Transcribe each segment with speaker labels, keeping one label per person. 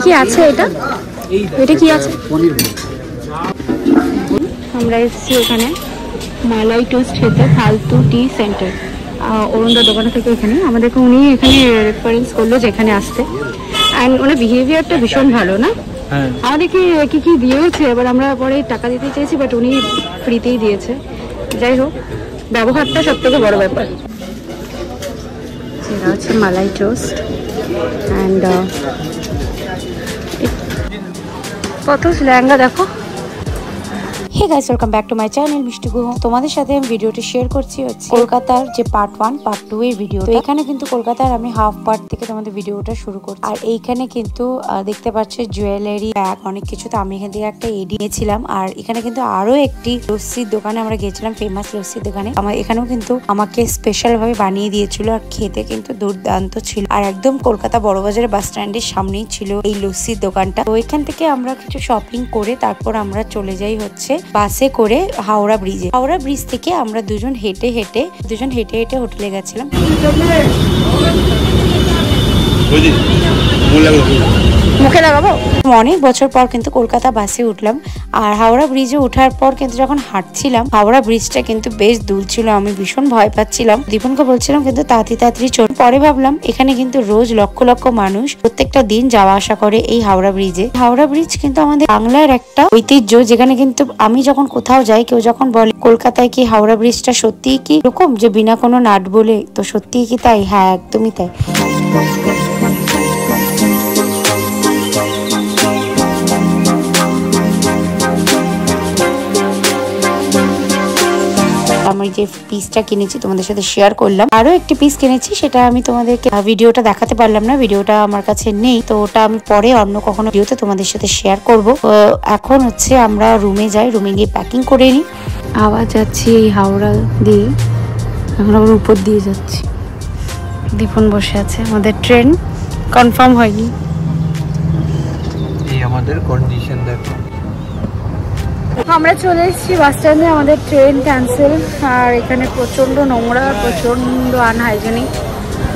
Speaker 1: কি আছে এটা? এটা কি আছে? আমরা এসেছি এখানে মালাই টোস্ট খেতে, ফালতু টি সেন্টার। অরুণদার দোকান থেকে এখানে আমাদেরকে উনি এখানে রেফারেন্স করলো যে এখানে আসতে। অ্যান্ড ওনার বিহেভিয়ারটা ভীষণ ভালো না? আমাদেরকে কি কি দিয়েছে, এবার আমরা পরে টাকা দিতে চেয়েছি বাট উনি ফ্রিতেই দিয়েছে। যাই হোক, ব্যবহারটা সব থেকে বড় ব্যাপার। এটা হচ্ছে মালাই টোস্ট অ্যান্ড কত লেহেঙ্গা দেখো।
Speaker 2: Hey guys, welcome back to my channel Mishti Guha. তোমাদের সাথে আমি ভিডিওটি শেয়ার করছি হচ্ছে কলকাতার যে পার্ট 1 পার্ট 2 এর ভিডিও। তো এখানে কিন্তু কলকাতার আমি হাফ পার্ট থেকে তোমাদের ভিডিওটা শুরু করছি। আর এইখানে কিন্তু দেখতে পাচ্ছ জুয়েলারি, ব্যাগ, অনেক কিছু। তো আমি এখান থেকে একটা এডি নিয়েছিলাম। আর এখানে কিন্তু আরো একটি লস্যির দোকানে আমরা গেছিলাম, ফেমাস লস্যির দোকানে। এখানেও কিন্তু আমাকে স্পেশাল ভাবে বানিয়ে দিয়েছিল আর খেতে কিন্তু দুর্দান্ত ছিল। আর একদম কলকাতা বড়বাজারের বাস স্ট্যান্ডের সামনেই ছিল এই লস্যির দোকানটা। তো এখান থেকে আমরা কিছু শপিং করে তারপর আমরা চলে যাই হচ্ছে বাসে করে হাওড়া ব্রিজে। হাওড়া ব্রিজ থেকে আমরা দুজন হেঁটে হেঁটে হোটেলে গেছিলাম।
Speaker 1: মুখে লাগাবো।
Speaker 2: অনেক বছর পর কিন্তু কলকাতা বাসে উঠলাম। আর হাওড়া ব্রিজে ওঠার পর কিন্তু যখন হাঁটছিলাম, হাওড়া ব্রিজটা কিন্তু বেশ দূর ছিল, আমি ভীষণ ভয় পাচ্ছিলাম। দীপনকে বলছিলাম কিন্তু তাড়াতাড়ি চল। পরে ভাবলাম এখানে কিন্তু রোজ লক্ষ লক্ষ মানুষ প্রত্যেকটা দিন যাওয়া আসা করে এই হাওড়া ব্রিজে। হাওড়া ব্রিজ কিন্তু আমাদের বাংলার একটা ঐতিহ্য, যেখানে কিন্তু আমি যখন কোথাও যাই, কেউ যখন বলে কলকাতায় কি হাওড়া ব্রিজটা সত্যিই কি এরকম যে বিনা কোনো নাট বলে, তো সত্যিই কি তাই? হ্যাঁ, একদমই তাই। আমি যে পিসটা কিনেছি তোমাদের সাথে শেয়ার করলাম। আরো একটি পিস কিনেছি, সেটা আমি তোমাদেরকে ভিডিওটা দেখাতে পারলাম না, ভিডিওটা আমার কাছে নেই। তো ওটা আমি পরে অন্য কখনো ভিডিওতে তোমাদের সাথে শেয়ার করব। এখন হচ্ছে আমরা রুমে যাই, রুমে গিয়ে প্যাকিং করে নিই। আবার যাচ্ছি এই হাওড়া দিয়ে, এখন আবার উপর দিয়ে যাচ্ছি। দীপন বসে আছে, আমাদের ট্রেন কনফার্ম হয়নি।
Speaker 3: এই আমাদের কন্ডিশন দেখো।
Speaker 1: আমরা চলে এসেছি বাস স্ট্যান্ডে, আমাদের ট্রেন ক্যান্সেল। আর এখানে প্রচন্ড নোংরা, প্রচন্ড আনহাইজেনিক।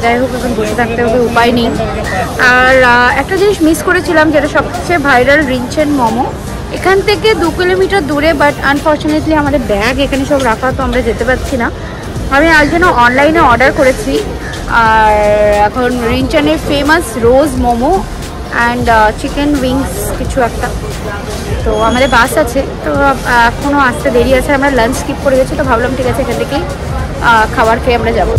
Speaker 1: যাই হোক, এখন বসে থাকতে হবে, উপায় নেই। আর একটা জিনিস মিস করেছিলাম, যেটা সবচেয়ে ভাইরাল, রিঞ্চেন মোমো। এখান থেকে 2 কিলোমিটার দূরে, বাট আনফর্চুনেটলি আমাদের ব্যাগ এখানে সব রাখা, তো আমরা যেতে পারছি না। আমি আজ জন্য অনলাইনে অর্ডার করেছি। আর এখন রিঞ্চেনের famous rose momo and chicken wings কিছু একটা। তো আমাদের বাস আছে, তো এখনও আসতে দেরি আছে। আমরা লাঞ্চ স্কিপ করে গেছি, তো ভাবলাম ঠিক আছে এখান থেকেই খাবার খেয়ে আমরা যাবো।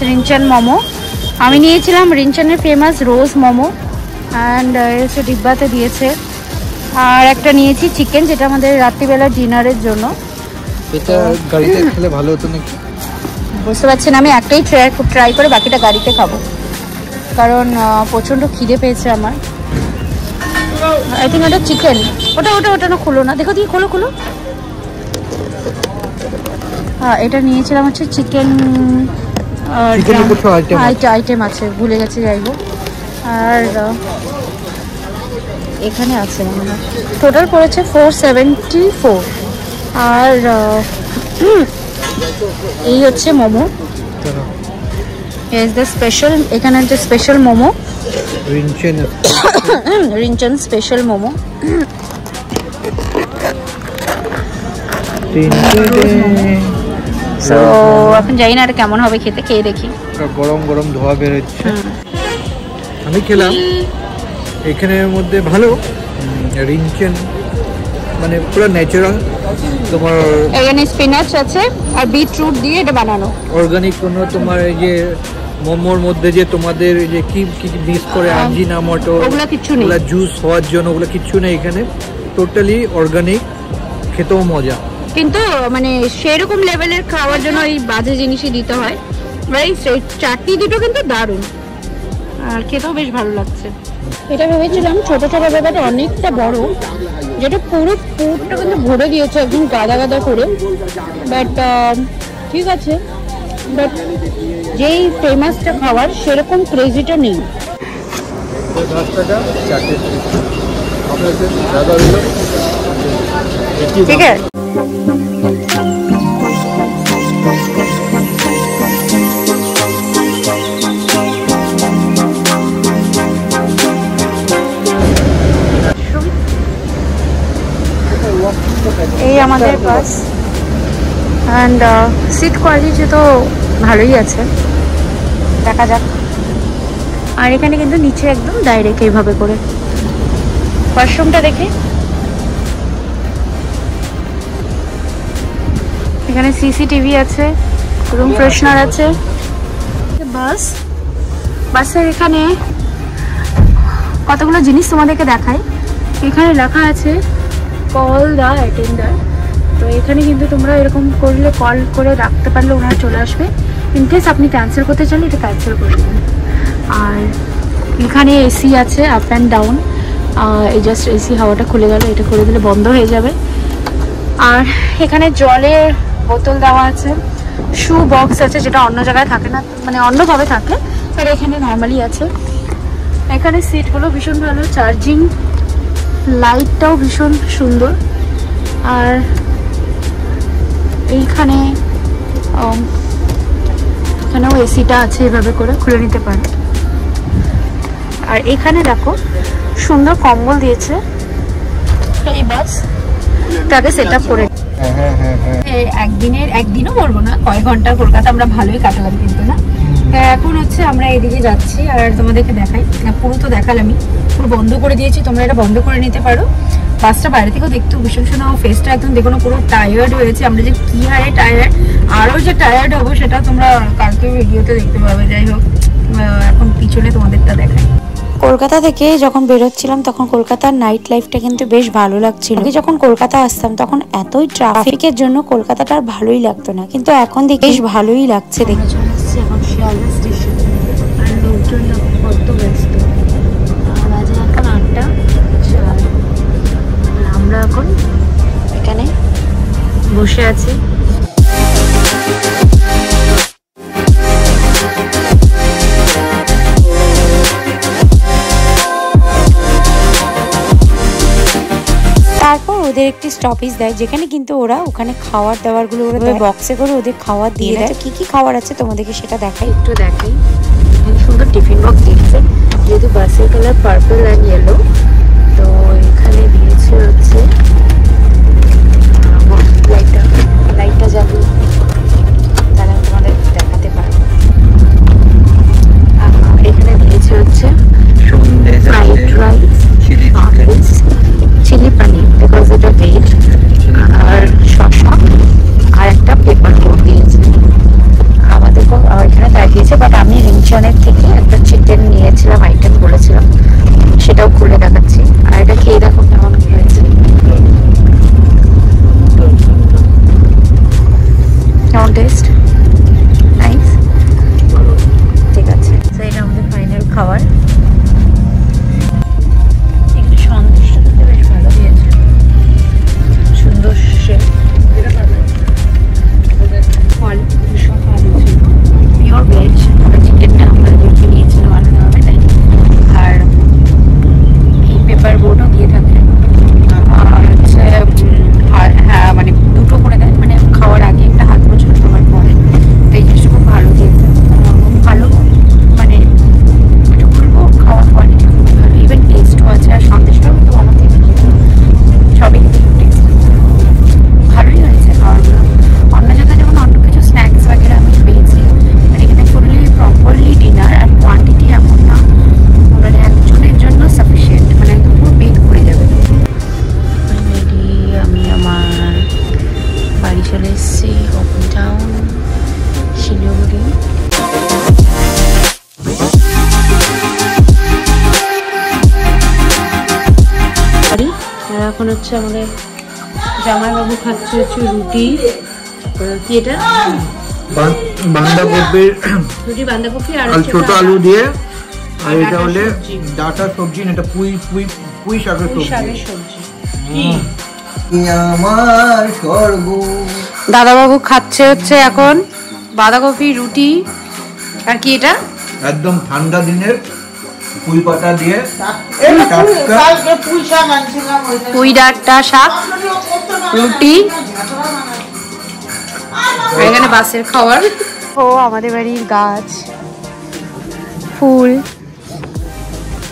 Speaker 1: রিঞ্চেন মোমো আমি নিয়েছিলাম, রিঞ্চেনের ফেমাস রোজ মোমো অ্যান্ড এসে ডিব্বাতে দিয়েছে। আর একটা নিয়েছি চিকেন, যেটা আমাদের রাত্রিবেলা ডিনারের জন্য।
Speaker 3: এটা গাড়িতে খেলে ভালো হতো নাকি
Speaker 1: বুঝতে পারছি না, আমি একটাই ট্রাই করে বাকিটা গাড়িতে খাবো, কারণ প্রচণ্ড খিদে পেয়েছে আমার। আই থিঙ্ক ওটা চিকেন। ওটা না, খুলো না, দেখো দিয়ে খোলো। হ্যাঁ, এটা নিয়েছিলাম হচ্ছে চিকেন আইটেম আছে, ভুলে গেছি। যাই হোক, আর এখানে আছে টোটাল পড়েছে 474। আর এই হচ্ছে মোমো, দ্য স্পেশাল। এখানে হচ্ছে special momo, Rinchen special momo. So এখন জানি না এটা কেমন হবে খেতে, খেয়ে দেখি।
Speaker 3: গরম গরম ধোয়া বের হচ্ছে। আমি খেলাম, এখানের মধ্যে ভালো রিঞ্চেন, মানে পুরো ন্যাচারাল। তোমার
Speaker 1: এখানে স্পিনাচ আছে আর বিটরুট দিয়ে এটা বানানো,
Speaker 3: অর্গানিক। কোনো তোমার এই যে মোমোর মধ্যে যে তোমাদের যে কি মিক্স করে আজিনামোটো,
Speaker 1: ওগুলা কিছু নেই,
Speaker 3: ওগুলা জুস হওয়ার জন্য ওগুলা কিছু নেই এখানে। টোটালি অর্গানিক, খেতেও মজা।
Speaker 1: কিন্তু মানে সেরকম লেভেলের খাওয়ার জন্য এই বাজে জিনিসই দিতে হয়। চাটনি দুটো কিন্তু দারুণ, আর খেতেও বেশ ভালো লাগছে। এটা ভেবেছিলাম ছোট ছোট ব্যাপারটা অনেকটা বড়, যেটা পুরো পুরটা কিন্তু ভরে দিয়েছে একদম গাদা করে। বাট ঠিক আছে, বাট যেই ফেমাসটা খাওয়ার সেরকম ক্রেজিটা নেই। ঠিক আছে। এই আমাদের বাস অ্যান্ড সিট কোয়ালিটি তো ভালোই আছে, দেখা যাক। আর এখানে কিন্তু নিচে একদম ডাইরেক্ট এইভাবে করে। ওয়াশরুমটা দেখে, এখানে সিসিটিভি আছে, রুম ফ্রেশনার আছে। বাসের এখানে কতগুলো জিনিস তোমাদেরকে দেখায়। এখানে লেখা আছে কল দ্য অ্যাটেন্ডার। তো এখানে কিন্তু তোমরা এরকম করলে, কল করে রাখতে পারলে ওনারা চলে আসবে। ইনকেস আপনি ক্যান্সেল করতে চাইলে এটা ক্যান্সেল করে দেবেন। আর এখানে এসি আছে আপ অ্যান্ড ডাউন। এই জাস্ট এসি হাওয়াটা খুলে গেল, এটা করে দিলে বন্ধ হয়ে যাবে। আর এখানে জলের বোতল দেওয়া আছে, শু বক্স আছে যেটা অন্য জায়গায় থাকে না, মানে অন্যভাবে থাকে, আর এখানে নর্মালি আছে। এখানে সিটগুলো ভীষণ ভালো, চার্জিং লাইটটাও ভীষণ সুন্দর। আর এইখানে এখানেও এসিটা আছে, এভাবে করে খুলে নিতে পারে। আর এখানে দেখো সুন্দর কম্বল দিয়েছে। এই বাস তাকে সেট আপ করে একদিনও বলবো না, কয়েক ঘন্টা কলকাতা আমরা ভালোই কাটালাম কিন্তু না। এখন হচ্ছে আমরা এদিকে যাচ্ছি, আর তোমাদেরকে দেখাই না, পুরো তো দেখালামই, পুরো বন্ধ করে দিয়েছি, তোমরা এটা বন্ধ করে নিতে পারো। বাসটা বাইরে থেকেও দেখতে ভীষণ সুন্দর, ফেসটা একদম দেখো না পুরো টায়ার্ড হয়েছে। আমরা যে কি হারে টায়ার্ড, আরও যে টায়ার্ড হবো সেটা তোমরা কালকে ভিডিওতে দেখতে পাবে। যাই হোক, এখন পিছনে তোমাদেরটা দেখাই।
Speaker 2: কলকাতা থেকে যখন বেরোচ্ছিলাম তখন কলকাতার নাইট লাইফটা কিন্তু বেশ ভালো লাগছিল। আগে যখন কলকাতা আসতাম তখন এতই ট্রাফিকের জন্য কলকাতাটা আর ভালোই লাগতো না, কিন্তু এখন দেখি বেশ ভালোই লাগছে। দেখে
Speaker 1: চলে এসেছি এখন শিয়ালদা স্টেশন, আর লোকজন কত ব্যস্ত। বাজে এখন 8টা, আমরা এখন এখানে বসে আছি।
Speaker 2: তারপর ওদের একটি স্টপেজ দেয়, যেখানে কিন্তু ওরা ওখানে খাওয়ার দাবার গুলো ওরা বক্সে করে ওদের খাওয়ার দিয়ে দেয়। কি কি খাবার আছে তোমাদেরকে সেটা দেখাই,
Speaker 1: একটু দেখাই। এখানে সুন্দর টিফিন বক্স দিয়েছে, যেহেতু বাসের কালার পার্পল অ্যান্ড ইয়েলো। তো এখানে দিয়েছে হচ্ছে লাইটটা যাবে, তাহলে আমি তোমাদের দেখাতে পারবো। এখানে দিয়েছে হচ্ছে ফ্রাইড রাইস, চিলি পানির বিকজ এটা ভেজ, আর শসা, আর একটা পেপার কোট দিয়েছে আমাদেরকেও। এখানে তাই দিয়েছে, বাট আমি রিঞ্চনের থেকে একটা চিকেন নিয়েছিলাম, আইটেম বলেছিলাম, সেটাও খুলে দেখাচ্ছি। আর এটা খেয়ে দেখো কেমন হয়েছে, কেমন টেস্ট, নাইস, ঠিক আছে। তো এটা আমাদের ফাইনাল খাবার। এখানে সন্তুষ্ট কিন্তু বেশ ভালো দিয়েছে, সুন্দর শেপ, ফল ভীষণ ভালো ছিল, পিওর ভেজ। চিকেনটা আমরা দেখে নিয়েছিলাম আলাদাভাবে, তাই। আর এই পেপার বোর্ডও দিয়ে থাকে, আর হচ্ছে হ্যাঁ মানে দুটো করে দেয়, মানে খাওয়ার আগে একটা হাত মোছানো, খাওয়ার পরে। তো এই জিনিসটা খুব ভালো দিয়েছে, খুব ভালো, মানে এটা বলবো খাওয়ার কোয়ালিটি খুব ভালো, ইভেন টেস্টও আছে। আর সন্দেশটাও কিন্তু ভালো দিয়েছে, সবই কিন্তু টেস্ট ভালোই হয়েছে খাওয়ারগুলো। অন্য জায়গায় যেমন অন্য কিছু স্ন্যাক্স বাগেরা আমি পেয়েছি, মানে এখানে ফুললি প্রপারলি ডিনার, আর কোয়ান্টিটি এমন না মানে একজনের জন্য সাফিসিয়েন্ট, মানে একদম পুরো পেট ভরে যাবে। অলরেডি আমি আমার বাড়ি চলে এসেছি, ওপেন টাউন শিলিগুড়ি। এখন হচ্ছে আমাদের জামাইবাবু খাচ্ছে হচ্ছে রুটি, কি এটা
Speaker 3: বাঁধাকপির
Speaker 1: রুটি, বাঁধাকপি আর
Speaker 3: ছোট আলু দিয়ে, আর এটা হলে ডাটা সবজি, এটা পুঁই শাকের সবজি। আমার স্বর্গ।
Speaker 1: দাদাবাবু খাচ্ছে হচ্ছে এখন বাঁধাকপি রুটি, আর কি এটা
Speaker 3: একদম ঠান্ডা দিনের পুঁই পাতা দিয়ে
Speaker 1: পুঁই ডাঁটা শাক, রুটি, এখানে বাসের খাবার। ও আমাদের বাড়ির গাছ, ফুল,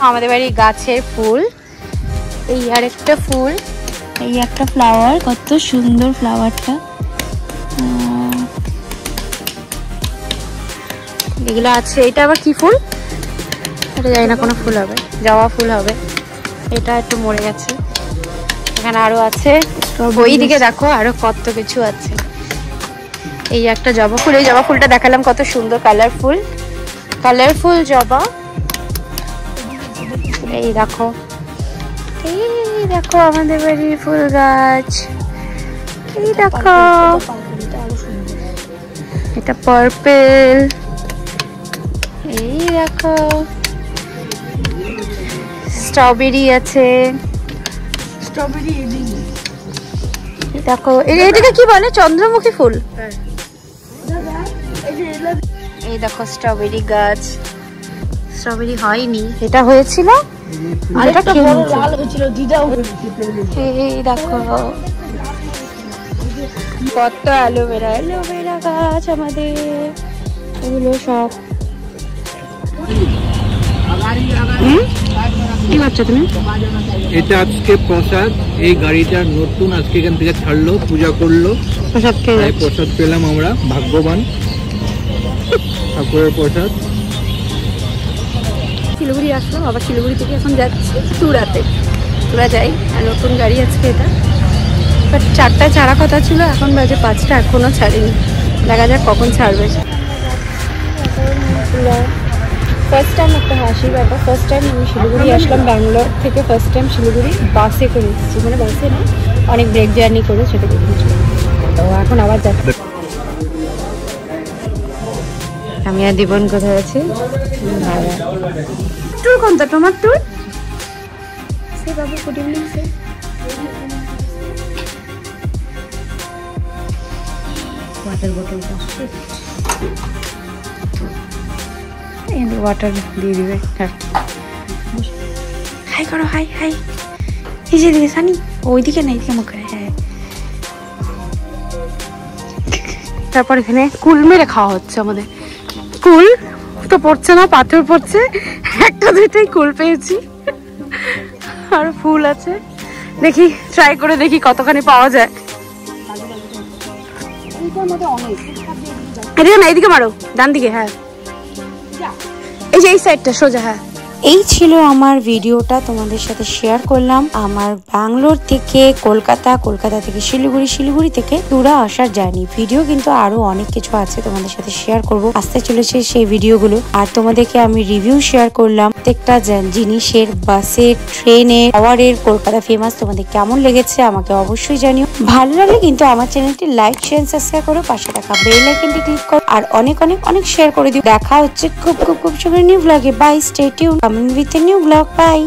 Speaker 1: আমাদের বাড়ির গাছের ফুল, এই আর একটা ফুল, এই একটা ফ্লাওয়ার, কত সুন্দর ফ্লাওয়ারটা। এগুলো আছে। এটা আবার কি ফুল? এটা জানি না, কোনো ফুল হবে, জবা ফুল হবে। এটা একটু মরে গেছে। এখানে আরো আছে, ওই দিকে দেখো আরো কত কিছু আছে। এই একটা জবা ফুল, এই জবা ফুলটা দেখালাম, কত সুন্দর কালারফুল কালারফুল জবা। এই দেখো, এই দেখো আমাদের বাড়ির ফুল গাছ। এই দেখো, এটা পার্পল। এই দেখো স্ট্রবেরি আছে। স্ট্রবেরি দেখো, এটাকে কি বলে? চন্দ্রমুখী ফুল। এই দেখো স্ট্রবেরি গাছ। স্ট্রবেরি হয়নি, এটা হয়েছিল, এটা লাল হয়েছিল। এই দেখো কত অ্যালোভেরা, অ্যালোভেরা গাছ আমাদের। এগুলো সব কি ভাবছো তুমি?
Speaker 3: এটা আজকে প্রসাদ। এই গাড়িটা নতুন আজকে এখান থেকে ছাড়লো, পূজা করলো,
Speaker 1: প্রসাদ খেয়ে
Speaker 3: প্রসাদ পেলাম আমরা, ভাগ্যবান। ঠাকুরের প্রসাদ।
Speaker 1: শিলিগুড়ি আসলাম, আবার শিলিগুড়ি থেকে এখন যাচ্ছি তুরাতে। তুরা যাই, আর নতুন গাড়ি আজকে এটা। বাট 4টায় ছাড়া কথা ছিল, এখন বাজে 5টা, এখনো ছাড়েনি। দেখা যাক কখন ছাড়বে। ফার্স্ট টাইম একটা হাসির ব্যাপার, ফার্স্ট টাইম আমি শিলিগুড়ি আসলাম ব্যাঙ্গালোর থেকে। ফার্স্ট টাইম শিলিগুড়ি বাসে করে এসেছি, মানে বাসে না, অনেক ব্রেক জার্নি করে সেটা দেখেছিলাম। তো এখন আবার যাচ্ছি। আমি আর দীপন কোথায় আছি? ট্যুর কোনটা তোমার ট্যুর? সে বাবু গুড ইভিনিং সে। ওয়াটার বোতল ওয়াটার দিয়ে দিবে। হাই করো, হাই হাই। এই যে দিকে সানি, ওইদিকে না, এইদিকে মুখ করে। হ্যাঁ, তারপর এখানে কুল মেরে খাওয়া হচ্ছে আমাদের। কুল তো পড়ছে না, পাথর পড়ছে। একটা দুইটাই কুল পেয়েছি, আর ফুল আছে। দেখি, ট্রাই করে দেখি কতখানি পাওয়া যায়। এইদিকে মারো, ডান দিকে। হ্যাঁ, এই যে এই সাইডটা সোজা। হ্যাঁ,
Speaker 2: এই ছিল আমার ভিডিওটা, তোমাদের সাথে শেয়ার করলাম আমার ব্যাঙ্গালোর থেকে কলকাতা, কলকাতা থেকে শিলিগুড়ি, শিলিগুড়ি থেকে তুরা আসার জার্নি। ভিডিও কিন্তু আরো অনেক কিছু আছে তোমাদের সাথে শেয়ার করব, আসতে চলেছে সেই ভিডিওগুলো। আর তোমাদেরকে আমি রিভিউ শেয়ার করলাম প্রত্যেকটা জিনিসের, বাসের, ট্রেনের, টাওয়ারের। কলকাতা ফেমাস, তোমাদের কেমন লেগেছে আমাকে অবশ্যই জানিও। ভালো লাগলে কিন্তু আমার চ্যানেলটি লাইক, শেয়ার, সাবস্ক্রাইব করো, পাশে থাকা বেল আইকনটি ক্লিক করো, আর অনেক অনেক অনেক শেয়ার করে দিও। দেখা হচ্ছে খুব খুব খুব শীঘ্রই নিউ ব্লগে। Bye, stay tune, coming with a new blog. By.